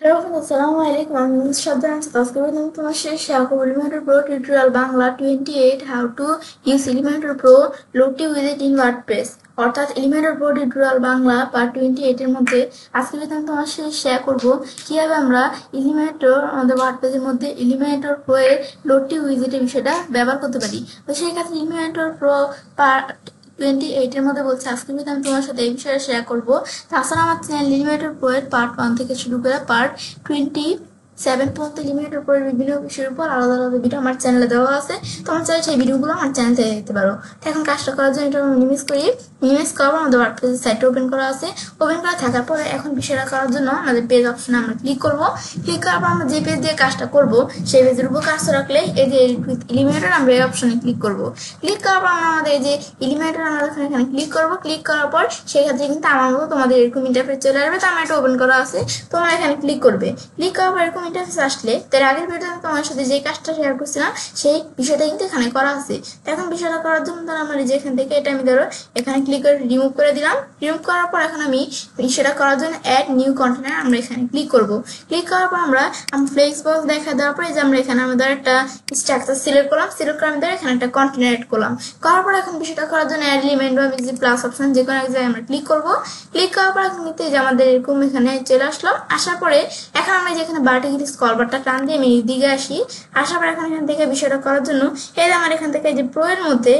আসসালামু আলাইকুম। আমি শ্রদ্ধা আজকে তোমার শেষ Elementor pro tutorial Bangla 28 how to use Elementor pro লোডটি উইথ ইন ওয়ার্ডপ্রেস অর্থাৎ Elementor pro tutorial Bangla part 28 এর মধ্যে আজকে আমি তোমার সাথে শেয়ার করবো কিভাবে আমরা এলিমেন্টর আমাদের ওয়ার্ডপ্রেসের মধ্যে এলিমেন্টর প্রো এর লোডটি উইজেটের বিষয়টা ব্যবহার করতে পারি। তো সেই ক্ষেত্রে এলিমেন্টর প্রো পার্ট 28 এর মধ্যে বলছে আজকে আমি তোমার সাথে এই বিষয়ে শেয়ার করবো। তাছাড়া আমার চ্যানেল এলিমেন্টর প্রো এর পার্ট 1 থেকে শুরু করে পার্ট 27 পর্যন্ত এলিমেন্টর প্রো এর বিভিন্ন বিষয়ের উপর আলাদা আলাদা ভিডিও আমার চ্যানেলে দেওয়া আছে। তোমার চাইলে সেই ভিডিওগুলো আমার চ্যানেল থেকে দেখতে পারো। তো এখন কাজটা করার জন্য এটা মিনিমাইজ করি। মিনিমাইজ করবো, আমাদের ওয়ার্ডপ্রেসের সাইটটা ওপেন করা আছে। ওপেন করা থাকার পরে এখন বিষয়টা করার জন্য আমাদের পেজ অপশনে আমরা ক্লিক করবো। ক্লিক করার পর আমরা যে পেজ দিয়ে কাজটা করবো সেই পেজের উপর কাজটা রাখলে এই যে এলিমেন্টর আমরা এই অপশনে ক্লিক করবো। ক্লিক করার পর আমরা আমাদের এই যে এলিমেন্টর আমরা এখানে ক্লিক করবো। ক্লিক করার পর সেই ক্ষেত্রে কিন্তু আমার মতো তোমাদের এরকম ইন্টারফেস চলে আসবে। তো আমার এটা ওপেন করা আছে, তোমরা এখানে ক্লিক করবে। ক্লিক করার পর এরকম ইন্টারফেস আসলে তার আগের ভিডিওতে তোমার সাথে যে কাজটা শেয়ার করছিলাম সেই বিষয়টা কিন্তু এখানে করা আছে। তো এখন বিষয়টা করার জন্য ধরো আমার যে এখান থেকে এটা আমি ধরো এখানে ক্লিক করে রিমুভ করে দিলাম। রিমুভ করার পর এখন আমি সেটা করার জন্য অ্যাড নিউ কন্টেনার আমরা এখানে ক্লিক করব। ক্লিক করার পর আমরা ফ্লেক্স বক্স দেখা দেওয়ার পরে যে আমরা এখানে আমাদের একটা স্ট্রাকচার সিলেক্ট করলাম। সিলেক্ট করে আমি ধরো এখানে একটা কন্টেনার অ্যাড করলাম। করার পর এখন বিষয়টা করার জন্য অ্যাড এলিমেন্ট বা যে প্লাস অপশন যে কোনো এক জায়গায় আমরা ক্লিক করব। ক্লিক করার পর এখন নিতে যে আমাদের এরকম এখানে চলে আসলো। আসার পরে এখন আমরা যেখানে ভার্টিক্যালি স্ক্রল বারটা টান দিয়ে আমি দিকে আসি। আসার পর এখন এখান থেকে বিষয়টা করার জন্য এই যে আমার এখান থেকে যে প্রো এর মধ্যে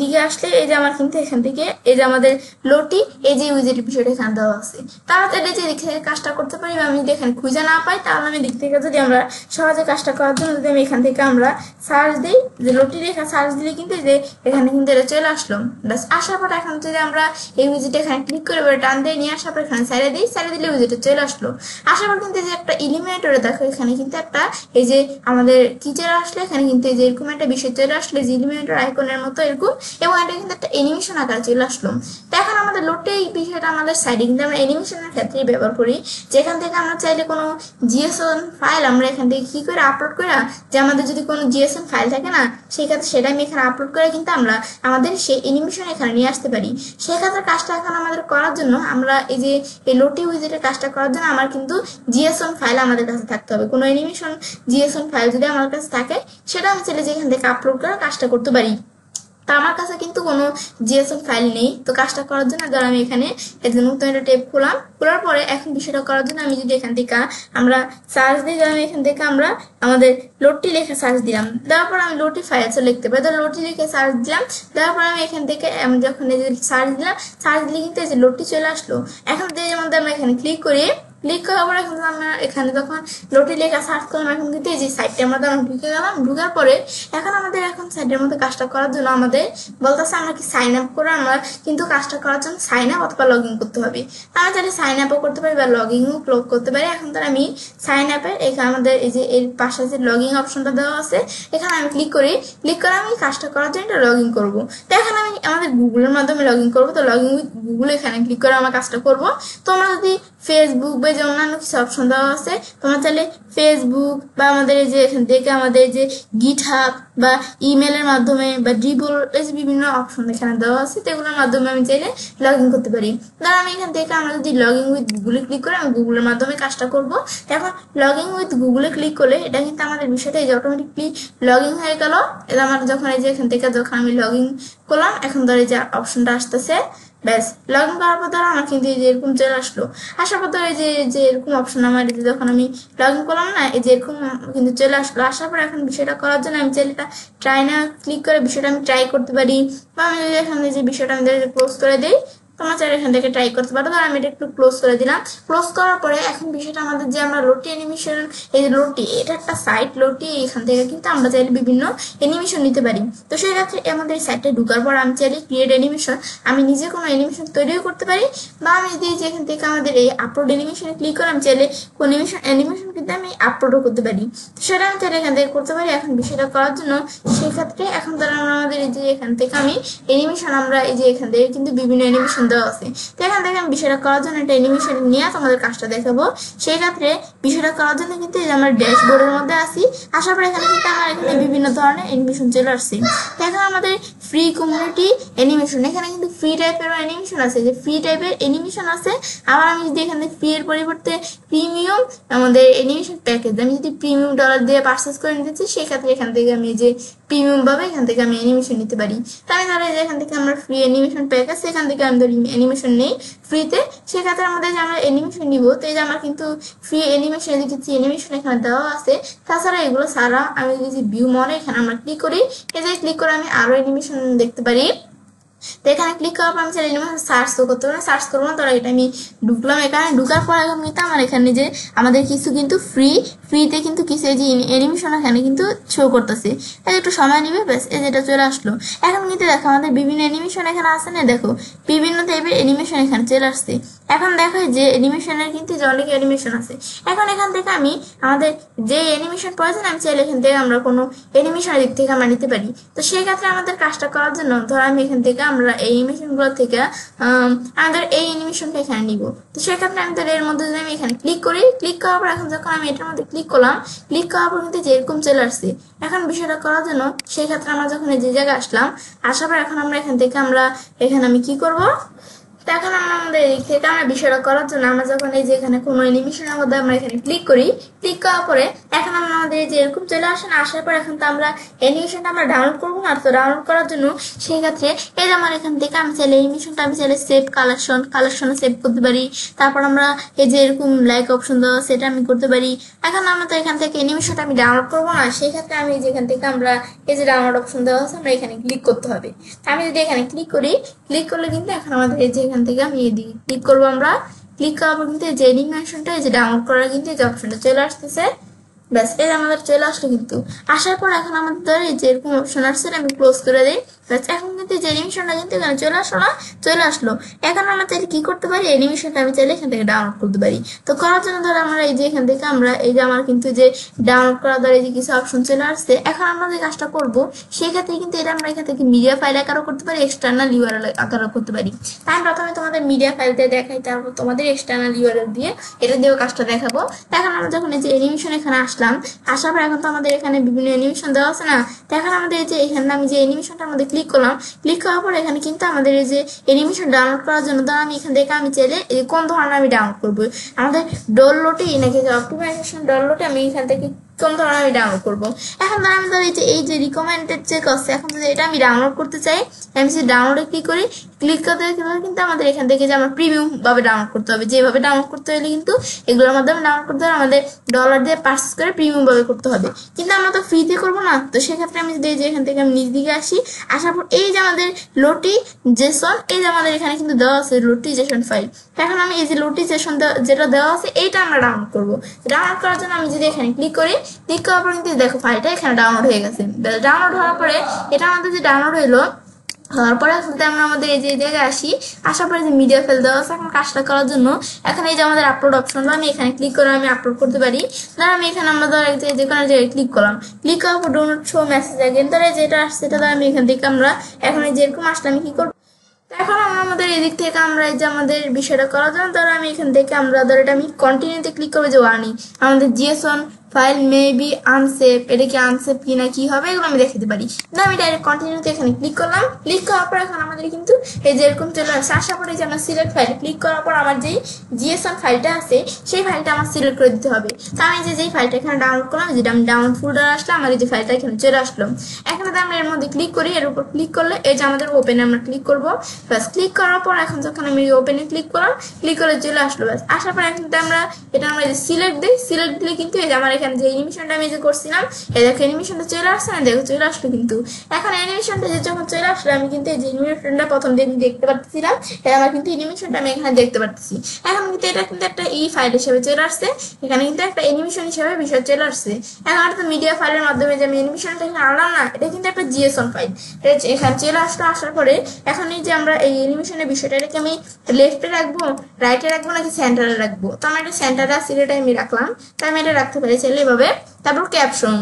দিকে আসলে এই যে আমার কিন্তু এখান থেকে এই যে আমাদের লোটি এই যে উইজেটের বিষয়টা এখানে দেওয়া আছে। তাড়াতাড়ি যে দিক থেকে কাজটা করতে পারি বা আমি যদি এখানে খুঁজে না পাই তাহলে আমি দিক থেকে যদি আমরা সহজে কাজটা করার জন্য যদি আমি এখান থেকে আমরা সার্চ দিই, যে লোটি রেখা সার্চ দিলে কিন্তু যে এখানে কিন্তু এটা চলে আসলো। ব্যাস আসার পর এখন যদি আমরা এই উইজেটে এখানে ক্লিক করে টান দিয়ে নিয়ে আসার পর এখানে সাইডে দিই, সাইডে দিলে উইজেটে চলে আসলো। আসার পর কিন্তু যে একটা এলিমেন্টরে দেখো এখানে কিন্তু একটা এই যে আমাদের কি চলে আসলে এখানে কিন্তু এই যে এরকম একটা বিষয় চলে আসলে যে এলিমেন্টর আইকনের মতো এরকম, এবং এটা কিন্তু একটা অ্যানিমেশন আকারে চলে আসলো। তো এখন আমাদের লোটে এই বিষয়টা আমাদের সাইডে কিন্তু আমরা অ্যানিমেশনের ক্ষেত্রে ব্যবহার করি, যেখান থেকে আমরা চাইলে কোনো জিএসএন ফাইল আমরা এখান থেকে কি করে আপলোড করে, যে আমাদের যদি কোনো জিএসএন ফাইল থাকে না সেই ক্ষেত্রে সেটা আমি এখানে আপলোড করে কিন্তু আমরা আমাদের সেই অ্যানিমেশন এখানে নিয়ে আসতে পারি। সেই ক্ষেত্রে কাজটা এখন আমাদের করার জন্য আমরা এই যে এই লোটি উইজেটের কাজটা করার জন্য আমার কিন্তু জিএসএন ফাইল আমাদের কাছে থাকতে হবে। কোনো অ্যানিমেশন জিএসএন ফাইল যদি আমার কাছে থাকে সেটা আমি চাইলে যেখান থেকে আপলোড করে কাজটা করতে পারি। তো আমার কাছে কিন্তু কোনো জিএসএম ফাইল নেই। তো কাজটা করার জন্য ধর আমি এখানে নতুন একটা ট্যাব খোলাম। খোলার পরে এখন বিষয়টা করার জন্য আমি যদি এখান থেকে আমরা সার্চ দিই, আমি এখান থেকে আমরা আমাদের লোডটি লিখে সার্চ দিলাম। দেওয়ার পর আমি লোডটি ফাইলসও লিখতে পারি। ধর লোডটি লিখে সার্চ দিলাম। দেওয়ার পর আমি এখান থেকে আমি যখন এই যে সার্চ দিলাম, সার্চ দিলে কিন্তু এই যে লোডটি চলে আসলো। এখন যেমন আমরা এখানে ক্লিক করি, ক্লিক করার পরে এখন আমরা এখানে যখন লোটি লেখা সার্চ করলাম এখন কিন্তু এই যে সাইটটা আমরা তখন ঢুকে গেলাম। ঢুকার পরে এখন আমাদের এখন সাইটের মধ্যে কাজটা করার জন্য আমাদের বলতেছে আমরা কি সাইন আপ করে আমরা কিন্তু কাজটা করার জন্য সাইন আপ অথবা লগ ইন করতে হবে। আমরা চাইলে সাইন আপও করতে পারি বা লগ ইনও করতে পারি। এখন তার আমি সাইন আপের এখানে আমাদের এই যে এর পাশে যে লগ ইন অপশনটা দেওয়া আছে এখানে আমি ক্লিক করি। ক্লিক করে আমি কাজটা করার জন্য এটা লগ ইন করবো। তো এখানে আমি আমাদের গুগলের মাধ্যমে লগ ইন করবো। তো লগ ইন উইথ গুগল এখানে ক্লিক করে আমরা কাজটা করবো। তোমরা যদি ফেসবুক বা যে অন্যান্য কিছু অপশন দেওয়া আছে তোমরা চাইলে ফেসবুক বা আমাদের এই যে এখান থেকে আমাদের যে গিটহাব বা ইমেলের মাধ্যমে বা ড্রিবল এই যে বিভিন্ন অপশন এখানে দেওয়া আছে সেগুলোর মাধ্যমে আমি চাইলে লগ ইন করতে পারি। ধর আমি এখান থেকে আমরা যদি লগ ইন উইথ গুগলে ক্লিক করে আমি গুগলের মাধ্যমে কাজটা করব। এখন লগ ইন উইথ গুগলে ক্লিক করলে এটা কিন্তু আমাদের বিষয়টা এই যে অটোমেটিকলি লগ ইন হয়ে গেল। এটা আমার যখন এই যে এখান থেকে যখন আমি লগ ইন করলাম এখন ধর এই যে অপশনটা আসতেছে, ব্যাস লগ ইন করার পর ধরো আমার কিন্তু এই যে এরকম চলে আসলো। আসার পর ধরো এই যে এরকম অপশন আমার এই যে যখন আমি লগ ইন করলাম না এই যে এরকম কিন্তু চলে আসলো। আসার পর এখন বিষয়টা করার জন্য আমি চাইলে এটা ট্রাই না ক্লিক করে বিষয়টা আমি ট্রাই করতে পারি, বা আমি যদি এখানে যে বিষয়টা আমি ক্লোজ করে দিই তোমরা চাইলে এখান থেকে ট্রাই করতে পারো। ধর আমি এটা একটু ক্লোজ করে দিলাম। ক্লোজ করার পরে এখন বিষয়টা আমাদের যে আমরা লোটি অ্যানিমেশন এই যে লোটি এটা একটা সাইট লোটি এখান থেকে কিন্তু আমরা চাইলে বিভিন্ন অ্যানিমেশন নিতে পারি। তো সেই ক্ষেত্রে আমাদের এই সাইটে ঢুকার পর আমি চাইলে ক্রিয়েট অ্যানিমেশন আমি নিজে কোনো অ্যানিমেশন তৈরিও করতে পারি, বা আমি যদি যেখান থেকে আমাদের এই আপলোড অ্যানিমেশনে ক্লিক করে আমি চাইলে কোন অ্যানিমেশন কিন্তু আমি আপলোডও করতে পারি। তো সেটা আমি চাইলে এখান থেকে করতে পারি। এখন বিষয়টা করার জন্য সেই ক্ষেত্রে এখন ধর আমাদের এই যে এখান থেকে আমি অ্যানিমেশন আমরা এই যে এখান থেকে কিন্তু বিভিন্ন অ্যানিমেশন দেওয়া আছে। তো এখান থেকে আমি বিষয়টা করার জন্য একটা অ্যানিমেশন নিয়ে তোমাদের কাজটা দেখাবো। সেই ক্ষেত্রে বিষয়টা করার জন্য কিন্তু এই যে আমার ড্যাশবোর্ডের মধ্যে আসি। আসার পর এখানে কিন্তু আমার এখানে বিভিন্ন ধরনের অ্যানিমেশন চলে আসছে। তো এখন আমাদের ফ্রি কমিউনিটি অ্যানিমেশন, এখানে কিন্তু ফ্রি টাইপের অ্যানিমেশন আছে, যে ফ্রি টাইপের অ্যানিমেশন আছে। আবার আমি যদি এখানে ফ্রি এর পরিবর্তে প্রিমিয়াম আমাদের অ্যানিমেশন প্যাকেজ আমি যদি প্রিমিয়াম ডলার দিয়ে পারচেজ করে নিতেছি, সেক্ষেত্রে এখান থেকে আমি যে প্রিমিয়াম ভাবে এখান থেকে আমি অ্যানিমেশন নিতে পারি। তাই ধরো যে এখান থেকে আমরা ফ্রি অ্যানিমেশন প্যাকেজ, সেখান থেকে আমি ধরি অ্যানিমেশন নেই ফ্রিতে, সেক্ষেত্রে আমাদের যে আমরা অ্যানিমেশন নিব, তো এই যে আমার কিন্তু ফ্রি অ্যানিমেশন দেখেছি অ্যানিমেশন এখানে দেওয়া আছে। তাছাড়া এগুলো ছাড়া আমি যদি ভিউ মনে এখানে আমরা ক্লিক করি, এই যে ক্লিক করে আমি আরো অ্যানিমেশন দেখতে পারি। তো এখানে ক্লিক করার পর আমি চাইলে অ্যানিমেশন সার্চ করতে পারি, সার্চ করবো না, ধরো এটা আমি ঢুকলাম, এখানে ঢুকার পর এখন কিন্তু আমার এখানে যে আমাদের কিছু কিন্তু ফ্রিতে কিন্তু কিছু এই যে অ্যানিমেশন এখানে কিন্তু শো করতেছে। একটু সময় নিবে, ব্যাস এই যেটা চলে আসলো। এখন কিন্তু দেখো আমাদের বিভিন্ন অ্যানিমেশন এখানে আছে না, দেখো বিভিন্ন টাইপের অ্যানিমেশন এখানে চলে আসছে। এখন দেখো যে অ্যানিমেশনের কিন্তু অনেক অ্যানিমেশন আছে। এখন এখান থেকে আমি আমাদের যে অ্যানিমেশন প্রয়োজন আমি চাইলে এখান থেকে আমরা কোনো অ্যানিমেশনের দিক থেকে আমরা নিতে পারি। তো সেই ক্ষেত্রে আমাদের কাজটা করার জন্য ধর আমি এখান থেকে আমরা এই অ্যানিমেশনগুলো থেকে আমাদের এই অ্যানিমেশনটা এখানে নিব। তো সেক্ষেত্রে আমি ধর এর মধ্যে যদি আমি এখানে ক্লিক করি, ক্লিক করার পর এখন যখন আমি এটার মধ্যে ক্লিক করলাম, ক্লিক করার পর কিন্তু যেরকম চলে আসছে। এখন বিষয়টা করার জন্য সেই ক্ষেত্রে আমরা যখন যে জায়গায় আসলাম, আসার পর এখন আমরা এখান থেকে আমরা এখানে আমি কি করব, এখন আমরা আমাদের এই থেকে আমরা বিষয়টা করার জন্য আমরা যখন এই যে এখানে কোনো অ্যানিমেশনের মধ্যে আমরা এখানে ক্লিক করি, ক্লিক করার পরে এখন আমরা আমাদের যে এরকম চলে আসে না, আসার পর এখন তো আমরা অ্যানিমেশনটা আমরা ডাউনলোড করবো না। তো ডাউনলোড করার জন্য সেই ক্ষেত্রে এই যে আমার এখান থেকে আমি চাইলে অ্যানিমেশনটা আমি চাইলে সেভ কালেকশনে সেভ করতে পারি। তারপর আমরা এই যে এরকম লাইক অপশন দেওয়া সেটা আমি করতে পারি। এখন আমরা তো এখান থেকে অ্যানিমেশনটা আমি ডাউনলোড করবো না, সেই ক্ষেত্রে আমি যেখান থেকে আমরা এই যে ডাউনলোড অপশন দেওয়া আছে আমরা এখানে ক্লিক করতে হবে। আমি যদি এখানে ক্লিক করি, ক্লিক করলে কিন্তু এখন আমাদের এই যে এখান থেকে আমি এদিকে ক্লিক করবো, আমরা ক্লিক করার পর কিন্তু যে অ্যানিমেশনটা এই যে ডাউনলোড করার কিন্তু এই যে অপশনটা চলে আসতেছে। ব্যাস এই আমাদের চলে আসলো। কিন্তু আসার পর এখন আমাদের এই যে এরকম অপশন আসছে, আমি ক্লোজ করে দিই। ব্যাস এখন কিন্তু যে অ্যানিমেশনটা কিন্তু এখানে চলে আসলো না, চলে আসলো। এখন আমরা চাইলে কি করতে পারি, অ্যানিমেশনটা আমি চাইলে এখান থেকে ডাউনলোড করতে পারি। তো করার জন্য ধরো আমরা এই যে এখান থেকে আমরা এই যে আমার কিন্তু যে ডাউনলোড করার দ্বারা এই যে কিছু অপশন চলে আসছে। এখন আমরা যে কাজটা করবো সেক্ষেত্রে কিন্তু এটা আমরা এখান থেকে মিডিয়া ফাইল আকারও করতে পারি, এক্সটার্নাল ইউআরএল আকারও করতে পারি। তাই প্রথমে তোমাদের মিডিয়া ফাইল দিয়ে দেখাই, তারপর তোমাদের এক্সটার্নাল ইউআরএল দিয়ে এটা দিয়েও কাজটা দেখাবো। এখন আমরা যখন এই যে অ্যানিমেশন এখানে আসলাম, আসার পর এখন তো আমাদের এখানে বিভিন্ন অ্যানিমেশন দেওয়া আছে না। তো এখন আমাদের এই যে এখানে আমি যে অ্যানিমেশনটার মধ্যে ক্লিক করলাম, ক্লিক করার পর এখানে কিন্তু আমাদের এই যে অ্যানিমেশন ডাউনলোড করার জন্য ধর আমি এখান থেকে আমি চাইলে এই কোন ধরনের আমি ডাউনলোড করবো, আমাদের ডাউনলোডে নাকি অপটিমাইজেশন ডাউনলোডে আমি এখান থেকে কোন ধরনের আমি ডাউনলোড করবো। এখন ধর আমি ধর এই যে রিকমেন্ডেড চেক আছে, এখন যদি এটা আমি ডাউনলোড করতে চাই, আমি যদি ডাউনলোডে ক্লিক করি, ক্লিক করতে কিন্তু আমাদের এখান থেকে যে আমার প্রিমিয়াম ভাবে ডাউনলোড করতে হবে, যেভাবে ডাউনলোড করতে হলে কিন্তু এগুলোর মাধ্যমে ডাউনলোড করতে হলে আমাদের ডলার দিয়ে পারচেজ করে প্রিমিয়াম ভাবে করতে হবে। কিন্তু আমরা তো ফ্রিতে করবো না। তো সেক্ষেত্রে আমি যদি এখান থেকে আমি নিচ দিকে আসি, আসার পর এই যে আমাদের লোটিজেশন, এই যে আমাদের এখানে কিন্তু দেওয়া আছে লোটিজেশন ফাইল। এখন আমি এই যে লোটিজেশন যেটা দেওয়া আছে এইটা আমরা ডাউনলোড করবো। ডাউনলোড করার জন্য আমি যদি এখানে ক্লিক করি, ক্লিক করার পর কিন্তু দেখো ফাইলটা এখানে ডাউনলোড হয়ে গেছে। ডাউনলোড হওয়ার পরে এটা আমাদের যে ডাউনলোড হইলো, হওয়ার পরে আসলে আমরা আমাদের এই যে জায়গায় আসি, আসার পরে যে মিডিয়া ফাইল দেওয়া আছে, এখন কাজটা করার জন্য এখন এই যে আমাদের আপলোড অপশনটা আমি এখানে ক্লিক করে আমি আপলোড করতে পারি। ধর আমি এখানে আমরা ধর যে কোনো জায়গায় ক্লিক করলাম, ক্লিক করার পর ডাউনলোড শো মেসেজ আগেন, ধর যেটা আসছে সেটা ধর আমি এখান থেকে আমরা এখন যেরকম আসলে আমি কি করবো, এখন আমরা আমাদের এদিক থেকে আমরা এই যে আমাদের বিষয়টা করার জন্য ধর আমি এখান থেকে আমরা ধর এটা আমি কন্টিনিউতে ক্লিক করবো, যে ওয়ার্নিং আমাদের জিএসওয়ান ফাইল মে বি আনসেভ, এটা কি আনসেভ কিনা কি হবে এগুলো আমি দেখাতে পারি। না আমি ডাইরেক্ট কন্টিনিউতে এখানে ক্লিক করলাম, ক্লিক করার পর এখন আমাদের কিন্তু এই যে এরকম চলে আসছে। আসার পরে যে আমরা সিলেক্ট ফাইল ক্লিক করার পর আমার যেই জিএসওয়ান ফাইলটা আছে সেই ফাইলটা আমার সিলেক্ট করে দিতে হবে। তো আমি যেই ফাইলটা এখানে ডাউনলোড করলাম, যেটা আমি ডাউনলোড ফোল্ডার আসলাম, আমার এই যে ফাইলটা এখানে চলে আসলো। এখন যদি আমরা এর মধ্যে ক্লিক করি, এর উপর ক্লিক করলে এই যে আমাদের ওপেনে আমরা ক্লিক করবো। ব্যাস ক্লিক করার পর এখন যখন আমি ওপেনে ক্লিক করলাম, ক্লিক করে চলে আসলো। ব্যাস আসার পর এখন আমরা এটা আমরা সিলেক্ট দিই, সিলেক্ট দিলে কিন্তু এই যে আমার এখানে যে অ্যানিমেশনটা আমি যে করছিলাম, এই দেখো অ্যানিমেশনটা চলে আসছে না, দেখো চলে আসলো। কিন্তু এখন অ্যানিমেশনটা যে যখন চলে আসলো, আমি কিন্তু এই যে অ্যানিমেশনটা প্রথম দিন দেখতে পাচ্ছিলাম, আমার কিন্তু অ্যানিমেশনটা আমি এখানে দেখতে পাচ্ছি। এখন কিন্তু এটা কিন্তু একটা ফাইল হিসেবে চলে আসছে, এখানে কিন্তু একটা অ্যানিমেশন হিসেবে বিষয় চলে আসছে। এখন একটা মিডিয়া ফাইলের মাধ্যমে যে আমি অ্যানিমেশনটা এখানে আনলাম না, এটা কিন্তু একটা জিএসওয়ান ফাইল, এখানে চলে আসলো। আসার পরে এখন এই যে আমরা এই অ্যানিমেশনের বিষয়টা এটাকে আমি লেফটে রাখবো, রাইটে রাখবো নাকি সেন্টারে রাখবো, তো আমার এটা সেন্টারে আছে, এটা আমি রাখলাম। তাই আমি এটা রাখতে পারি চাইলে এভাবে। তারপর ক্যাপশন,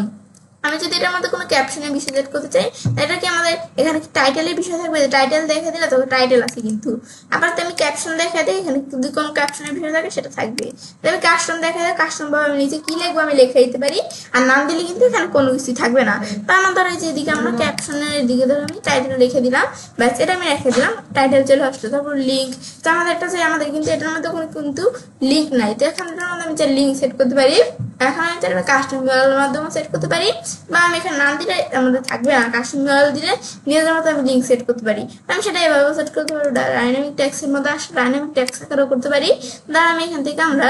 আমি যদি এটার মধ্যে কোনো ক্যাপশনের বিষয় সেট করতে চাই, এটা কি আমাদের এখানে কি টাইটেলের বিষয় থাকবে? টাইটেল দেখা দিলে তবে টাইটেল আছে, কিন্তু আবার আমি ক্যাপশন দেখা দিই, এখানে যদি কোনো ক্যাপশনের বিষয় থাকে সেটা থাকবে। আমি কাস্টম দেখা দিই, কাস্টম ভাবে আমি নিচে কি লিখবো আমি লিখে দিতে পারি, আর নাম দিলে কিন্তু এখানে কোনো কিছু থাকবে না। তা আমার ধরো যে এদিকে আমরা ক্যাপশনের দিকে ধরো আমি টাইটেল লিখে দিলাম, ব্যাস এটা আমি রেখে দিলাম, টাইটেল চলে আসলো। তারপর লিঙ্ক, তো আমাদের একটা যে আমাদের কিন্তু এটার মধ্যে কোনো কিন্তু লিঙ্ক নাই, তো এখানটার মধ্যে আমি যে লিঙ্ক সেট করতে পারি, এখন আমি চাইলে কাস্টম ইউআরএল মাধ্যমে সেট করতে পারি, বা আমি এখানে নাম দিলে আমাদের থাকবে না, কাস্টম ইউআরএল দিলে নিজেদের মতো আমি লিঙ্ক সেট করতে পারি। আমি সেটা এভাবে সেট করতে পারি। ডাইনামিক ট্যাক্সের মধ্যে আসলে ডাইনামিক ট্যাক্স আকারও করতে পারি। ধর আমি এখান থেকে আমরা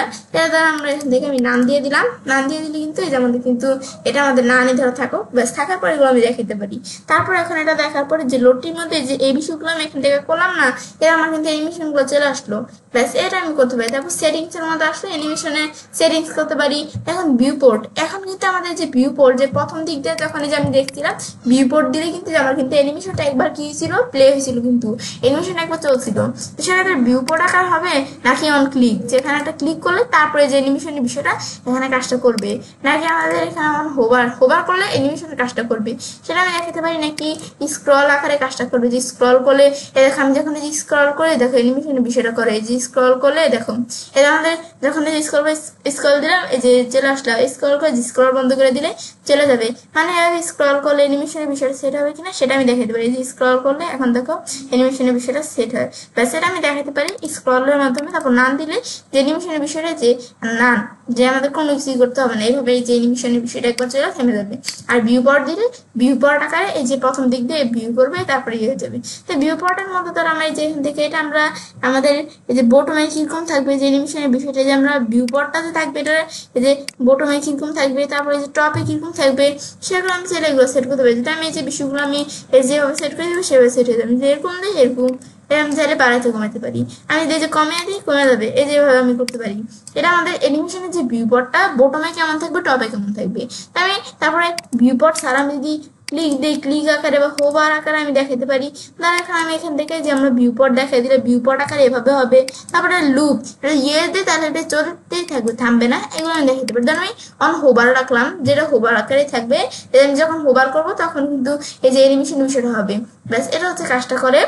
এখান থেকে আমি নাম দিয়ে দিলাম, নাম দিয়ে দিলে কিন্তু এই যে আমাদের কিন্তু এটা আমাদের না ধরো থাকো, ব্যাস থাকার পরে এগুলো আমি দেখাতে পারি। তারপর এখন এটা দেখার পরে যে লোডটির মধ্যে যে এই বিষয়গুলো আমি এখান থেকে করলাম না, এটা আমার কিন্তু অ্যানিমেশন গুলো চলে আসলো, ব্যাস এটা আমি করতে পারি। তারপর সেটিংস এর মধ্যে আসলে অ্যানিমেশনে সেটিংস করতে পারি। এখন ভিউ পোর্ট, এখন কিন্তু আমাদের যে ভিউ পোর্ট যে প্রথম দিক দিয়ে যখন যে আমি দেখছিলাম ভিউ পোর্ট দিলে কিন্তু আমার কিন্তু অ্যানিমেশনটা একবার কি হয়েছিল, প্লে হয়েছিল, কিন্তু অ্যানিমেশন একবার চলছিল। তো সেটা ভিউ পোর্ট আকার হবে নাকি অন ক্লিক, যেখানে একটা ক্লিক করলে তারপরে যে অ্যানিমেশনের বিষয়টা এখানে কাজটা করবে, নাকি আমাদের এখানে হোভার করলে অ্যানিমেশনের কাজটা করবে, সেটা আমি দেখাতে পারি, নাকি স্ক্রল আকারে কাজটা করবে, যে স্ক্রল করলে দেখো আমি যখন যে স্ক্রল করে দেখো অ্যানিমেশনের বিষয়টা করে, যে স্ক্রল করলে দেখো এটা আমাদের যখন স্ক্রল দিলাম এই যে চলে আসলো, স্ক্রল করে স্ক্রল বন্ধ করে দিলে চলে যাবে, মানে স্ক্রল করলে অ্যানিমেশনের বিষয়টা সেট হবে কিনা সেটা আমি দেখাতে পারি। যে স্ক্রল করলে এখন দেখো অ্যানিমেশনের বিষয়টা সেট হয়, ব্যাস সেটা আমি দেখাতে পারি স্ক্রলের মাধ্যমে। তারপর নাম দিলে যে অ্যানিমেশনের বিষয়টা যে নাম, যে আমাদের কোনো কিছু করতে হবে না, এইভাবে যে অ্যানিমেশনের বিষয়টা একবার চলে থেমে যাবে। আর ভিউ পট দিলে ভিউ পট আকারে এই যে প্রথম দিক দিয়ে ভিউ করবে, তারপরে হয়ে যাবে। তো ভিউ পটের মধ্যে ধর আমরা যে এখান থেকে এটা আমরা আমাদের এই যে বটমে কিরকম থাকবে যে অ্যানিমেশনের বিষয়টা, যে আমরা ভিউ পটটাতে থাকবে এটা এই যে বটমে কিরকম থাকবে, তারপরে যে টপে কিরকম থাকবে, সেগুলো আমি চাইলে এগুলো সেট করতে পারি। যেটা আমি এই যে বিষয়গুলো আমি যেভাবে সেট করে দেবো সেভাবে সেট হয়ে যাবে, যেরকম দিই এরকম আমি চাইলে বাড়াইতে কমাতে পারি, আমি যে কমিয়ে দিই কমে যাবে, এই যেভাবে আমি করতে পারি। এটা আমাদের অ্যানিমেশনের যে ভিউ পটটা বটমে কেমন থাকবে টপে কেমন থাকবে। তারপরে ভিউ পট ছাড়া আমি যদি ক্লিক দিই, ক্লিক আকারে বা হোভার আকারে আমি দেখাতে পারি। ধর এখন আমি এখান থেকে যে আমরা ভিউ পট দেখাই দিলে ভিউ পট আকারে এভাবে হবে। তারপরে লুপ দিই, তাহলে এটা চলতেই থাকবে, থামবে না, এগুলো আমি দেখাতে পারি। ধর আমি অন হোভার রাখলাম, যেটা হোভার আকারে থাকবে, আমি যখন হোভার করবো তখন কিন্তু এই যে অ্যানিমেশন বিষয়টা হবে, ব্যাস এটা হচ্ছে কাজটা করে।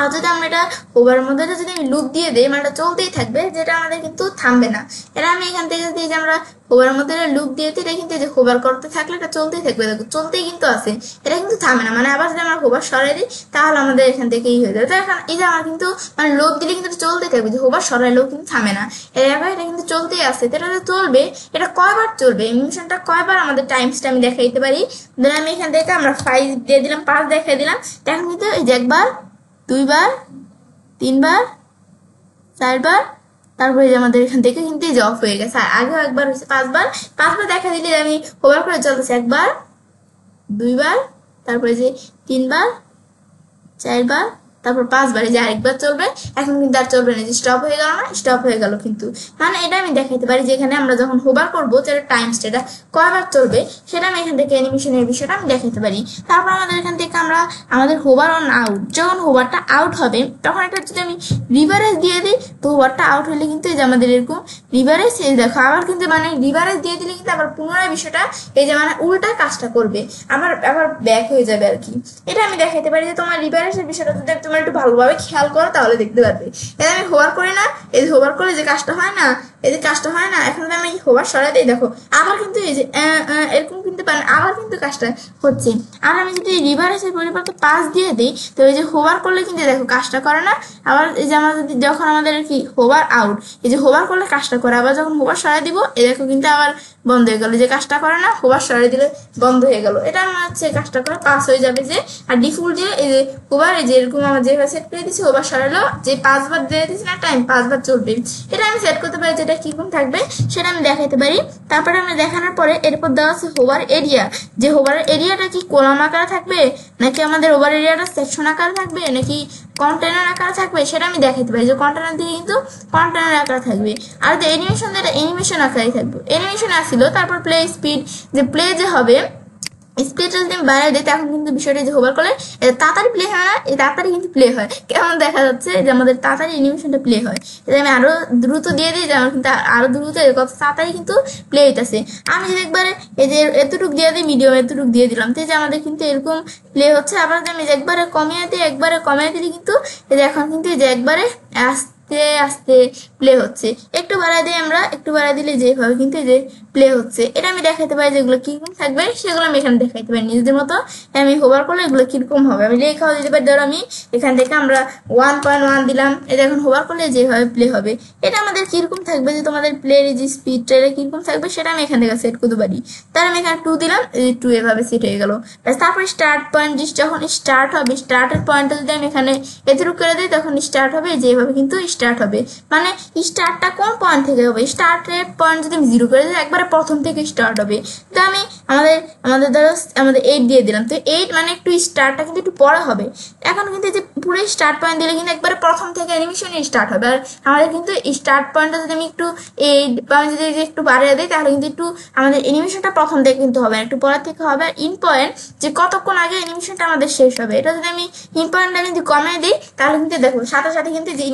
আর যদি আমরা এটা হোভারের মধ্যে যদি আমি লুপ দিয়ে দিই, মানে এটা চলতেই থাকবে, যেটা আমাদের কিন্তু থামবে না। এটা আমি এখান থেকে যদি যে আমরা হোভারের মধ্যে লুপ দিয়ে দিই, এটা কিন্তু যে হোভার করতে থাকলে এটা চলতেই থাকবে, দেখো চলতেই কিন্তু আছে, এটা কিন্তু থামে না। মানে আবার যদি আমরা হোভার সরাই দিই তাহলে আমাদের এখান থেকে হয়ে যাবে। তো এখন এই যে আমার কিন্তু মানে লুপ দিলে কিন্তু এটা চলতেই থাকবে, যে হোভার সরাইলেও কিন্তু থামে না, এটা কিন্তু চলতেই আছে। তো এটা চলবে, এটা কয়বার চলবে, অ্যানিমেশনটা কয়বার আমাদের টাইমসটা আমি দেখাই দিতে পারি। ধরে আমি এখান থেকে আমরা 5 দিয়ে দিলাম, 5 দেখাই দিলাম, এখন কিন্তু এই যে একবার, 2 বার, 3 বার, 4 বার, তারপরে যে আমাদের এখান থেকে কিন্তু এই যে অফ হয়ে গেছে। আগেও একবার হয়েছে 5 বার, 5 বার দেখা দিলে আমি হোভার করে চলতেছে 1 বার, 2 বার, তারপরে যে 3 বার, 4 বার, তারপর 5 বার, যে আরেকবার চলবে। এখন কিন্তু আর চলবে না, যে স্টপ হয়ে গেল না, স্টপ হয়ে গেল। কিন্তু মানে এটা আমি দেখাইতে পারি, যেখানে আমরা যখন হোভার করবো সেটা টাইমসটা এটা কয়বার চলবে সেটা আমি এখান থেকে অ্যানিমেশনের বিষয়টা আমি দেখাইতে পারি। তারপর আমাদের এখান থেকে আমরা আমাদের হোভার অন আউট, যখন হোভারটা আউট হবে তখন এটা যদি আমি রিভারেজ দিয়ে দিই, তো হোভারটা আউট হলে কিন্তু এই যে আমাদের এরকম রিভারেজ দেখো, আবার কিন্তু মানে রিভারেজ দিয়ে দিলে কিন্তু আবার পুনরায় বিষয়টা এই যে মানে উল্টা কাজটা করবে, আবার ব্যাক হয়ে যাবে আর কি। এটা আমি দেখাইতে পারি যে তোমার রিভারেজের বিষয়টা যদি তোমার একটু ভালোভাবে খেয়াল করো তাহলে দেখতে পারবে। এটা আমি হোভার করি না, এই যে হোভার করলে যে কাজটা হয় না, এই যে কাজটা হয় না, এখন আমি হোভার সরাই দিই, দেখো আবার কিন্তু এই যে এরকম কিন্তু আবার কিন্তু কাজটা হচ্ছে। আর আমি যদি রিভারেজের পরিবর্তে 5 দিয়ে দিই, তো এই যে হোভার করলে কিন্তু দেখো কাজটা করে না। আবার এই যে আমরা যদি যখন আমাদের কি হোভার আউট, এই যে হোভার করলে কাজটা করে, আবার যখন হোভার সরাই দিব এই দেখো কিন্তু আবার বন্ধ হয়ে গেল, যে কাজটা করে না, হোভার সরাই দিলে বন্ধ হয়ে গেল। এটা আমার হচ্ছে কাজটা করে পাস হয়ে যাবে। যে আর ডিফল্ট যে এই যে হোভার এই যে এরকম আমার যেভাবে সেট করে দিচ্ছি, হোভার সরালো যে 5 বার দিয়ে দিচ্ছি না টাইম, 5 বার চলবে, এটা আমি সেট করতে পারি। যেটা কিরকম থাকবে সেটা আমি দেখাইতে পারি। তারপরে আমি দেখানোর পরে এরপর দেওয়া আছে হোভার এরিয়া, যে হোভার এরিয়াটা কি কলাম আকারে থাকবে, নাকি আমাদের হোভার এরিয়াটা সেকশন আকারে থাকবে, নাকি কন্টেনার আকারে থাকবে, সেটা আমি দেখাইতে পারি। যে কন্টেনার দিয়ে কিন্তু কন্টেনার আকারে থাকবে, আর যে অ্যানিমেশন, যেটা অ্যানিমেশন আকারে থাকবে। অ্যানিমেশন আসছিল, তারপর প্লে স্পিড, যে প্লে যে হবে স্পিডটা যদি আমি বাড়াই দিই তখন কিন্তু বিষয়টা যে হোভার করলে তাড়াতাড়ি প্লে হয় না, এই তাড়াতাড়ি কিন্তু প্লে হয়। কেমন দেখা যাচ্ছে যে আমাদের তাড়াতাড়ি অ্যানিমেশনটা প্লে হয়। যদি আমি আরো দ্রুত দিয়ে দিই যেমন কিন্তু আরো দ্রুত কত তাড়াতাড়ি কিন্তু প্লে হইতেছে। আমি যদি একবারে এই যে এতটুক দিয়ে দিই, মিডিয়াম এতটুক দিয়ে দিলাম, তো যে আমাদের কিন্তু এরকম প্লে হচ্ছে। আবার যদি আমি একবারে কমিয়ে দিই, একবারে কমিয়ে দিলে কিন্তু এই যে এখন কিন্তু এই যে একবারে আস্তে আস্তে প্লে হচ্ছে। একটু বাড়াই দিই আমরা, একটু বাড়াই দিলে যেভাবে কিন্তু এই যে প্লে হচ্ছে। এটা আমি দেখাতে পারি যেগুলো কিরকম থাকবে সেগুলো আমি এখানে দেখাইতে পারি নিজেদের মতো। আমি হোভার করলে এগুলো কিরকম হবে আমি লেখাও দিতে পারি। ধরো আমি এখান থেকে আমরা 1.1 দিলাম, এটা এখন হোভার করলে যেভাবে প্লে হবে এটা আমাদের কিরকম থাকবে, যে তোমাদের প্লের যে স্পিডটা এটা কিরকম থাকবে সেটা আমি এখান থেকে সেট করতে পারি। তার আমি এখানে 2 দিলাম, 2 এভাবে সেট হয়ে গেল। তারপরে স্টার্ট পয়েন্ট যখন স্টার্ট হবে, স্টার্টের পয়েন্টটা যদি আমি এখানে এতটুকু করে দিই তখন স্টার্ট হবে যেভাবে কিন্তু স্টার্ট হবে। মানে স্টার্টটা কোন পয়েন্ট থেকে হবে, স্টার্টের পয়েন্ট যদি আমি 0 করে দিই একবারে প্রথম থেকে স্টার্ট হবে। তো আমি আমাদের ধরো আমাদের 8 দিয়ে দিলাম, তো 8 মানে একটু স্টার্টটা কিন্তু একটু পরে হবে। এখন কিন্তু যে পুরো স্টার্ট পয়েন্ট দিলে কিন্তু একবারে প্রথম থেকে অ্যানিমেশন স্টার্ট হবে। আর আমাদের কিন্তু স্টার্ট পয়েন্টটা যদি আমি একটু 8 বা আমি যদি একটু বাড়িয়ে দিই তাহলে কিন্তু একটু আমাদের অ্যানিমেশনটা প্রথম থেকে কিন্তু হবে, একটু পরের থেকে হবে। ইন পয়েন্ট যে কতক্ষণ আগে অ্যানিমেশনটা আমাদের শেষ হবে, এটা যদি আমি ইন পয়েন্টটা যদি কমিয়ে দিই তাহলে কিন্তু দেখো সাথে সাথে কিন্তু যে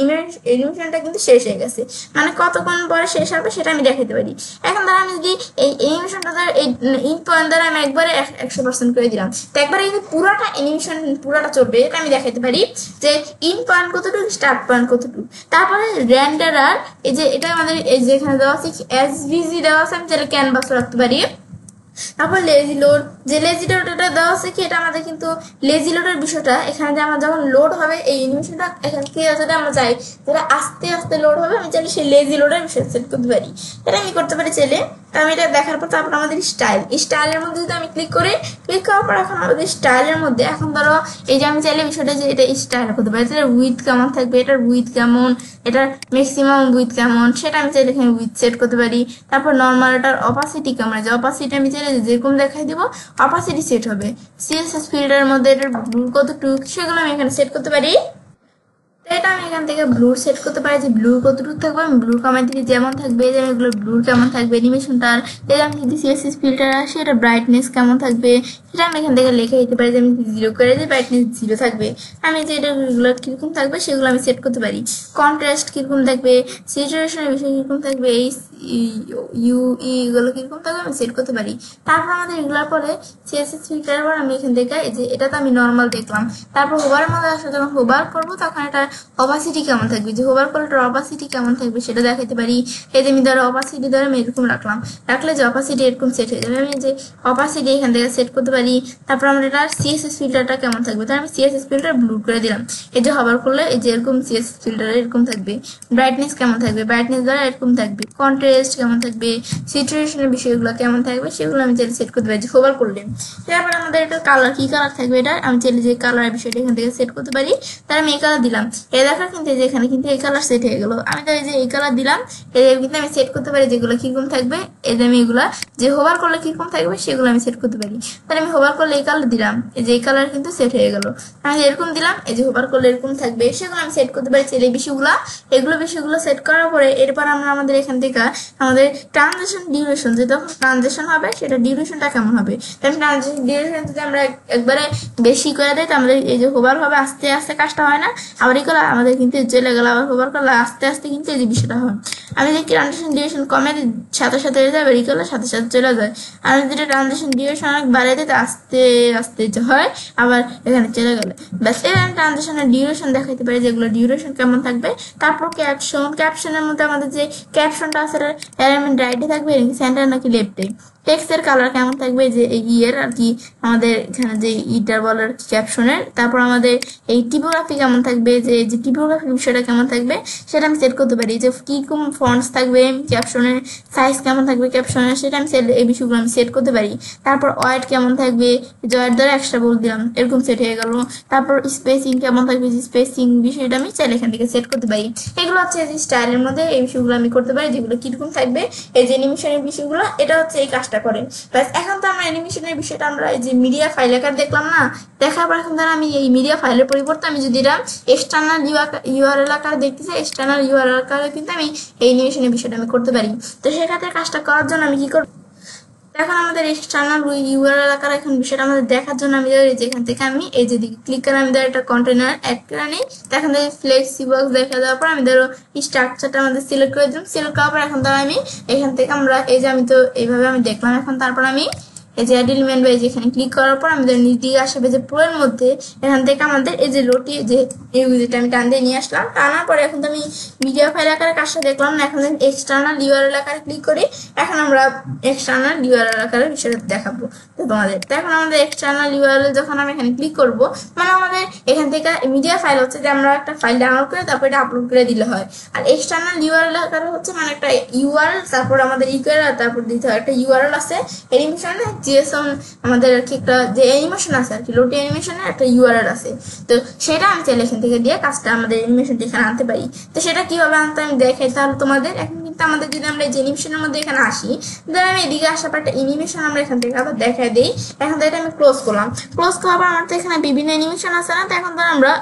অ্যানিমেশনটা কিন্তু শেষ হয়ে গেছে, মানে কতক্ষণ পরে শেষ হবে সেটা আমি দেখাতে পারি। এখন ধরো আমি যদি এই অ্যানিমেশনটা ধরো এই ইন পয়েন্ট দ্বারা আমি একবারে 100% করে দিলাম, তো একবারে কিন্তু পুরোটা অ্যানিমেশন পুরোটা চলবে, এটা আমি দেখাতে পারি যে ইন পয়েন্ট কতটুকু, স্টার্ট পয়েন্ট কতটুকু। তারপরে রেন্ডারার এই যে এটা আমাদের এই যে এখানে দেওয়া আছে এসভিজি দেওয়া আছে, আমি তাহলে ক্যানভাসও রাখতে পারি। তারপর লেজি লোড, যে লেজি লোডটা দেওয়া আছে কি এটা আমাদের কিন্তু লেজি লোডের বিষয়টা এখানে যে আমার যখন লোড হবে এই অ্যানিমেশনটা এখান থেকে যদি আমরা চাই যেটা আস্তে আস্তে লোড হবে, আমি চাইলে সেই লেজি লোডের বিষয় সেট করতে পারি। এটা আমি করতে পারি চাইলে। তো আমি এটা দেখার পর তারপর আমাদের স্টাইলের মধ্যে যদি আমি ক্লিক করার পর এখন আমাদের স্টাইলের মধ্যে এখন ধরো এই যে আমি চাইলে বিষয়টা যে এটা স্টাইল করতে পারি, এটার উইথ কেমন থাকবে, এটার উইথ কেমন, এটার ম্যাক্সিমাম উইথ কেমন সেটা আমি চাইলে এখানে উইথ সেট করতে পারি। তারপর নর্মাল এটার অপাসিটি কেমন, যে অপাসিটি আমি চাইলে যেরকম দেখাই দিব অপাসিটি সেট হবে। সিএসএস ফিল্টারের মধ্যে এটার ব্লু কতটুকু সেগুলো আমি এখানে সেট করতে পারি। এটা আমি এখান থেকে ব্লুর সেট করতে পারি যে ব্লু কতটুকু থাকবে, আমি ব্লুর কমাই দিলে যেমন থাকবে যে এগুলো ব্লুর কেমন থাকবে অ্যানিমেশনটার। এটা আমি যদি সিএসএস ফিল্টার আসে এটা ব্রাইটনেস কেমন থাকবে সেটা আমি এখান থেকে লিখে দিতে পারি যে আমি 0 করে দিই ব্রাইটনেস 0 থাকবে। আমি যে এগুলো কিরকম থাকবে সেগুলো আমি সেট করতে পারি। কন্ট্রাস্ট কিরকম থাকবে, স্যাচুরেশনের বিষয় কিরকম থাকবে, এই এগুলো কিরকম থাকবে আমি সেট করতে পারি। তারপর আমাদের এগুলোর পরে সিএসএস ফিল্টারের পর আমি এখান থেকে এই যে এটা তো আমি নর্মাল দেখলাম, তারপর হোভারের মধ্যে আসলে যখন হোভার করবো তখন এটা অপাসিটি কেমন থাকবে, যে হোভার করলে অপাসিটি কেমন থাকবে সেটা দেখাতে পারি। এই যে আমি ধরো অপাসিটি ধরো আমি এরকম রাখলে যে অপাসিটি এরকম সেট হয়ে যাবে, আমি যে অপাসিটি এখান থেকে সেট করতে পারি। তারপর আমরা এটা সিএসএস ফিল্টারটা কেমন থাকবে, তো আমি সিএসএস ফিল্টার ব্লু করে দিলাম। এই যে হোভার করলে এই যে এরকম সিএসএস ফিল্টার এরকম থাকবে। ব্রাইটনেস কেমন থাকবে, ব্রাইটনেস দ্বারা এরকম থাকবে। কন্ট্রাস্ট কেমন থাকবে, সিচুয়েশনের বিষয়গুলো কেমন থাকবে সেগুলো আমি চাইলে সেট করতে পারি যে হোভার করলে। তারপর আমাদের এটা কালার কি কালার থাকবে এটা আমি চাইলে যে কালারের বিষয়টা এখান থেকে সেট করতে পারি। তার আমি এই কালার দিলাম, এই দেখা কিন্তু যে এখানে কিন্তু এই কালার সেট হয়ে গেল। আমি তাই যে এই কালার দিলাম এই কিন্তু আমি সেট করতে পারি যেগুলো কিরকম থাকবে। এই যে আমি এগুলা যে হোভার করলে কিরকম থাকবে সেগুলো আমি সেট করতে পারি। তাহলে আমি হোভার করলে এই কালার দিলাম, এই যে এই কালার কিন্তু সেট হয়ে গেল। আমি এরকম দিলাম এই যে হোভার করলে এরকম থাকবে, সেগুলো আমি সেট করতে পারি চাইলে বিষয়গুলো সেট করার পরে এরপর আমরা আমাদের এখান থেকে আমাদের ট্রানজিশন ডিউরেশন, যে তখন ট্রানজিশন হবে সেটা ডিউরেশনটা কেমন হবে। তাই ট্রানজিশন ডিউরেশন যদি আমরা একবারে বেশি করে দেয় তো আমাদের এই যে হোভার হবে আস্তে আস্তে কাজটা হয় না, আবার এই করলে আমাদের কিন্তু চলে গেল, আবার হোভার করলে আস্তে আস্তে কিন্তু এই যে বিষয়টা হয়। আমি যদি ট্রানজিশন ডিউরেশন কমে দিই সাথে সাথে হয়ে যাবে, এই করলে সাথে সাথে চলে যায়। আর যদি ট্রানজিশন ডিউরেশন অনেক বাড়িয়ে দিই আস্তে আস্তে হয় আবার এখানে চলে গেলে ব্যাস। এখানে ট্রানজিশনের ডিউরেশন দেখাইতে পারি যেগুলো ডিউরেশন কেমন থাকবে। তারপর ক্যাপশনের মধ্যে আমাদের যে ক্যাপশনটা আছে এলিমেন্ট রাইটে থাকবে সেন্টার নাকি লেফটে। টেক্সটের কালার কেমন থাকবে, যে ইয়ের আর কি আমাদের এখানে যে ইটার বলার ক্যাপশনের। তারপর আমাদের এই টিপোগ্রাফি কেমন থাকবে, যে টিপোগ্রাফি বিষয়টা কেমন থাকবে সেটা আমি সেট করতে পারি। যে কিরকম ফন্টস থাকবে ক্যাপশনের, সাইজ কেমন থাকবে ক্যাপশনের সেটা আমি এই বিষয়গুলো আমি সেট করতে পারি। তারপর ওয়েট কেমন থাকবে, যে ওয়েট দ্বারা এক্সট্রা বল দিলাম এরকম সেট হয়ে গেল। তারপর স্পেসিং কেমন থাকবে, যে স্পেসিং বিষয়টা আমি চাইলে এখান থেকে সেট করতে পারি। এগুলো হচ্ছে যে স্টাইলের মধ্যে এই বিষয়গুলো আমি করতে পারি যেগুলো কিরকম থাকবে। এই যে অ্যানিমেশনের বিষয়গুলো এটা হচ্ছে এই কাজটা করে ব্যাস। এখন তো আমরা অ্যানিমেশনের বিষয়টা আমরা এই যে মিডিয়া ফাইল আকার দেখলাম না, দেখার পর এখন ধরো আমি এই মিডিয়া ফাইলের পরিবর্তে আমি যদি এটা এক্সটার্নাল ইউআরএল আকারে দেখতে চাই, এক্সটার্নাল ইউআরএল আকারে কিন্তু আমি এই অ্যানিমেশনের বিষয়টা আমি করতে পারি। তো সেক্ষেত্রে কাজটা করার জন্য আমি কি করবো, এখন আমাদের এক্সটার্নাল ইউআরএল আকারে এখন বিষয়টা আমাদের দেখার জন্য আমি যেখান থেকে আমি এই যে দিকে ক্লিক করে আমি একটা কন্টেনার অ্যাড করে নিই। এখন থেকে ফ্লেক্সিবক্স দেখা দেওয়ার পর আমি ধরো স্ট্রাকচারটা আমাদের সিলেক্ট করে দিলাম। সিলেক্ট করার পর এখন ধরো আমি এখান থেকে আমরা এই যে আমি তো এইভাবে আমি দেখলাম। এখন তারপর আমি এই যে অ্যাড এলিমেন্ট বা যেখানে ক্লিক করার পর আমাদের নিচ দিকে আসবে যে প্রোর মধ্যে এখান থেকে আমাদের এই যে লোটি যে এই উইজেটটা আমি টান দিয়ে নিয়ে আসলাম। টানার পরে এখন তো আমি মিডিয়া ফাইল আকারে কাজটা দেখলাম না। এখন এক্সটার্নাল ইউআরএল আকারে ক্লিক করি। এখন আমরা এক্সটার্নাল ইউআরএল আকারে বিষয়টা দেখাবো তো তোমাদের। তো এখন আমাদের এক্সটার্নাল ইউআরএল যখন আমি এখানে ক্লিক করব মানে আমাদের এখান থেকে মিডিয়া ফাইল হচ্ছে যে আমরা একটা ফাইল ডাউনলোড করে তারপর এটা আপলোড করে দিলে হয়। আর এক্সটার্নাল ইউআরএল আকারে হচ্ছে মানে একটা ইউআরএল তারপর আমাদের ইকুয়াল তারপর দিতে হয় একটা ইউআরএল আছে অ্যানিমেশনে জিএসএম আমাদের আর কি একটা যে অ্যানিমেশন আছে আর কি লোটি অ্যানিমেশনের একটা ইউআরএল আছে। তো সেটা আমি চাইলে এখান থেকে দিয়ে কাজটা আমাদের অ্যানিমেশনটা এখানে আনতে পারি। তো সেটা কিভাবে আনতে আমি দেখাই তাহলে তোমাদের। এখন কিন্তু আমাদের যদি আমরা এই যে অ্যানিমেশনের মধ্যে এখানে আসি ধর আমি এদিকে আসার পর একটা অ্যানিমেশন আমরা এখান থেকে আবার দেখাই দিই। এখন তো এটা আমি ক্লোজ করলাম। ক্লোজ করার পর আমার তো এখানে বিভিন্ন অ্যানিমেশন আছে না। তো এখন ধর আমরা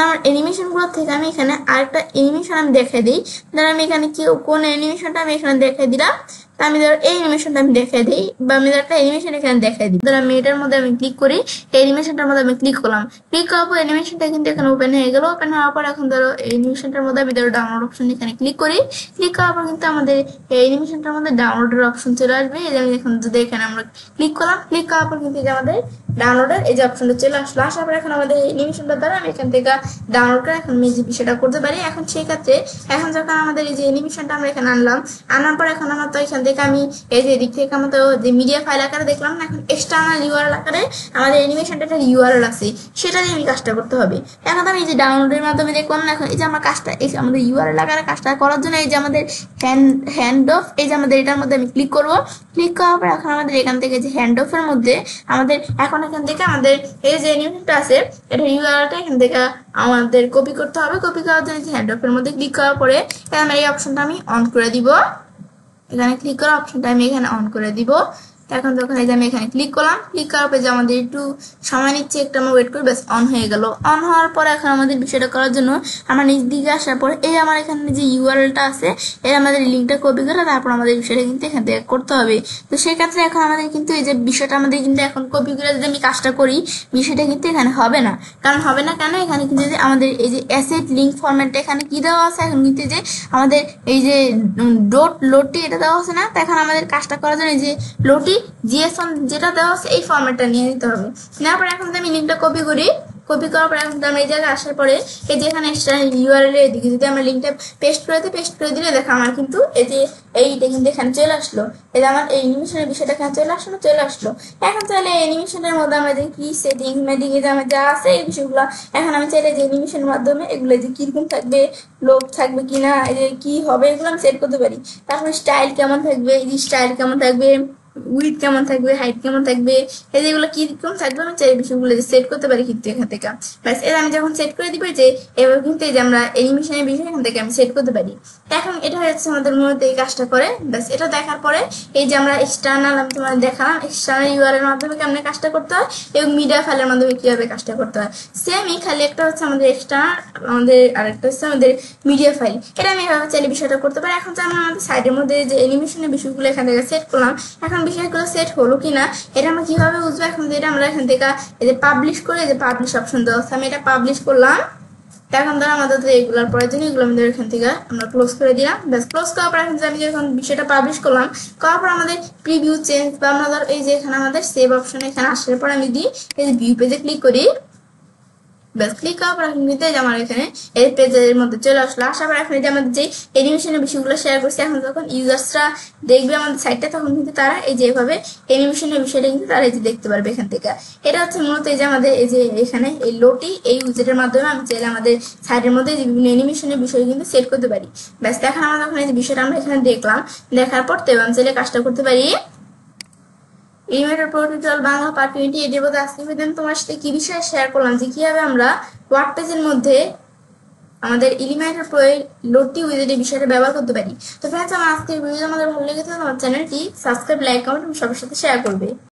আমার অ্যানিমেশনগুলো থেকে আমি এখানে আরেকটা অ্যানিমেশন আমি দেখাই দিই। ধর আমি এখানে কি কোন অ্যানিমেশনটা আমি এখানে দেখাই দিলাম। আমি ধর এই অ্যানিমেশনটা আমি দেখাই দিই বা আমি ধর একটা অ্যানিমেশন এখানে দেখাই দিই। ধর আমি এটার মধ্যে আমি ক্লিক করি অ্যানিমেশনটার মধ্যে আমি ক্লিক করলাম। ক্লিক করার পর অ্যানিমেশনটা কিন্তু এখানে ওপেন হয়ে গেল। ওপেন হওয়ার পর এখন ধরো অ্যানিমেশনটার মধ্যে আমি ধরো ডাউনলোড অপশন এখানে ক্লিক করি। ক্লিক করার পর কিন্তু আমাদের এই অ্যানিমেশনটার মধ্যে ডাউনলোডের অপশন চলে আসবে। এই যে আমি এখন যদি এখানে আমরা ক্লিক করলাম ক্লিক করার পর কিন্তু যে আমাদের ডাউনলোডের এই যে অপশনটা চলে আসলো। আসার পর এখন আমাদের অ্যানিমেশনটা দ্বারা আমি এখান থেকে ডাউনলোড করে এখন আমি যে বিষয়টা করতে পারি। এখন সেই ক্ষেত্রে এখন যখন আমাদের এই যে অ্যানিমেশনটা আমরা এখানে আনলাম আনার পর এখন আমার তো এখান থেকে আমি এই যে এদিক থেকে আমরা তো যে মিডিয়া ফাইল আকারে দেখলাম না। এখন এক্সটার্নাল ইউআরএল আকারে আমাদের অ্যানিমেশনটা একটা ইউআরএল আছে সেটা দিয়ে আমি কাজটা করতে হবে। এখন আমি এই যে ডাউনলোডের মাধ্যমে দেখলাম না। এখন এই যে আমার কাজটা এই আমাদের ইউআরএল আকারে কাজটা করার জন্য এই যে আমাদের হ্যান্ড অফ এই যে আমাদের এটার মধ্যে আমি ক্লিক করব। ক্লিক করার পর এখন আমাদের এখান থেকে যে হ্যান্ড অফের মধ্যে আমাদের এখন এখান থেকে আমাদের এই যে অ্যানিমেশনটা আছে এটা ইউআরএলটা এখান থেকে আমাদের কপি করতে হবে। কপি করার জন্য হ্যান্ড অফের মধ্যে ক্লিক করার পরে এখানে এই অপশনটা আমি অন করে দিব। এখানে ক্লিক করা অপশনটা আমি এখানে অন করে দিব। এখন যখন এই যে আমি এখানে ক্লিক করলাম ক্লিক করার পরে যে আমাদের একটু সময় নিচ্ছে একটু আমরা ওয়েট করি ব্যাস অন হয়ে গেল। অন হওয়ার পরে এখন আমাদের বিষয়টা করার জন্য আমরা নিচ দিকে আসার পরে এই আমার এখানে যে ইউআরএলটা আছে এর আমাদের লিঙ্কটা কপি করে তারপর আমাদের বিষয়টা কিন্তু এখান থেকে করতে হবে। তো সেক্ষেত্রে এখন আমাদের কিন্তু এই যে বিষয়টা আমাদের কিন্তু এখন কপি করে যদি আমি কাজটা করি বিষয়টা কিন্তু এখানে হবে না। কারণ হবে না কেন এখানে কিন্তু যে আমাদের এই যে অ্যাসেট লিঙ্ক ফরম্যাটটা এখানে কি দেওয়া আছে এখন কিন্তু যে আমাদের এই যে ডট লোডটি এটা দেওয়া আছে না। তো এখন আমাদের কাজটা করার জন্য এই যে লোডটি জিএসএম যেটা দেওয়া আছে এই ফরম্যাটটা নিয়ে নিতে হবে। নেওয়ার পরে এখন আমি লিঙ্কটা কপি করি। কপি করার পরে এখন আমরা এই জায়গায় আসার পরে এই যে এখানে এক্সটার্নাল ইউআরএল এর দিকে যদি আমরা লিঙ্কটা পেস্ট করে দিলে দেখো আমার কিন্তু এই যে এইটা কিন্তু এখানে চলে আসলো। এই যে আমার এই অ্যানিমেশনের বিষয়টা এখানে চলে আসলো। এখন চাইলে অ্যানিমেশনের মধ্যে আমরা যে কি সেটিং মেটিং এ আমার যা আছে এই বিষয়গুলো এখন আমি চাইলে যে অ্যানিমেশনের মাধ্যমে এগুলো যে কিরকম থাকবে লোক থাকবে কিনা এই যে কি হবে এগুলো আমি সেট করতে পারি। তারপরে স্টাইল কেমন থাকবে এই যে স্টাইল কেমন থাকবে উইথ কেমন থাকবে হাইট কেমন থাকবে এই যেগুলো কিরকম থাকবে আমি চাই বিষয়গুলো সেট করতে পারি কিন্তু এখান থেকে ব্যাস এর আমি যখন সেট করে দিব যে এবার কিন্তু এই যে আমরা অ্যানিমেশনের বিষয় এখান থেকে আমি সেট করতে পারি। এখন এটা হচ্ছে আমাদের মূলত এই কাজটা করে ব্যাস এটা দেখার পরে এই যে আমরা এক্সটার্নাল আমি তোমাদের দেখালাম এক্সটার্নাল ইউআরএল এর মাধ্যমে কেমন কাজটা করতে হয় এবং মিডিয়া ফাইলের মাধ্যমে কিভাবে কাজটা করতে হয় সেমই খালি একটা হচ্ছে আমাদের এক্সটার্নাল আমাদের আরেকটা হচ্ছে আমাদের মিডিয়া ফাইল এটা আমি এভাবে চাইলে বিষয়টা করতে পারি। এখন তো আমি আমাদের সাইডের মধ্যে যে অ্যানিমেশনের বিষয়গুলো এখান থেকে সেট করলাম এখন বিষয়গুলো সেট হলো কিনা এটা আমরা কিভাবে বুঝবো। এখন যেটা আমরা এখান থেকে এই যে পাবলিশ করে যে পাবলিশ অপশন দেওয়া আছে আমি এটা পাবলিশ করলাম। এখন ধর আমাদের এগুলোর প্রয়োজন এগুলো আমাদের এখান থেকে আমরা ক্লোজ করে দিলাম ব্যাস ক্লোজ করার পর এখন আমি যখন বিষয়টা পাবলিশ করলাম করার পর আমাদের প্রিভিউ চেঞ্জ বা আমরা ধর এই যে এখানে আমাদের সেভ অপশন এখানে আসার পর আমি দিই এই যে ভিউ পেজে ক্লিক করি ব্যাস ক্লিক করার পর এখন কিন্তু আমার এখানে এই পেজের মধ্যে চলে আসলো। আসার পর এখন যে আমাদের যে অ্যানিমেশনের বিষয়গুলো শেয়ার করছি এখন যখন ইউজার্সরা দেখবে আমাদের সাইটটা তখন কিন্তু তারা এই যে এভাবে অ্যানিমেশনের বিষয়টা কিন্তু তারা এই যে দেখতে পারবে এখান থেকে। এটা হচ্ছে মূলত এই যে আমাদের এই যে এখানে এই লোটি এই উইজেটের মাধ্যমে আমি চাইলে আমাদের সাইটের মধ্যে যে বিভিন্ন অ্যানিমেশনের বিষয় কিন্তু সেট করতে পারি। ব্যাস দেখেন আমরা যখন এই যে বিষয়টা আমরা এখানে দেখলাম দেখার পর তো আমি চাইলে কাজটা করতে পারি। Elementor pro tutorial Bangla part 28 এর মধ্যে আজকে তোমার সাথে কি বিষয়ে শেয়ার করলাম যে কিভাবে আমরা ওয়ার্ডপ্রেসের মধ্যে আমাদের এলিমেন্টর প্রো এর লোডটি উইজেটের বিষয়টা ব্যবহার করতে পারি। তো ফ্রেন্ডস আমার আজকের ভিডিও আমাদের ভালো লেগেছে আমার চ্যানেলটি সাবস্ক্রাইব লাইক কমেন্ট এবং সবার সাথে শেয়ার করবে।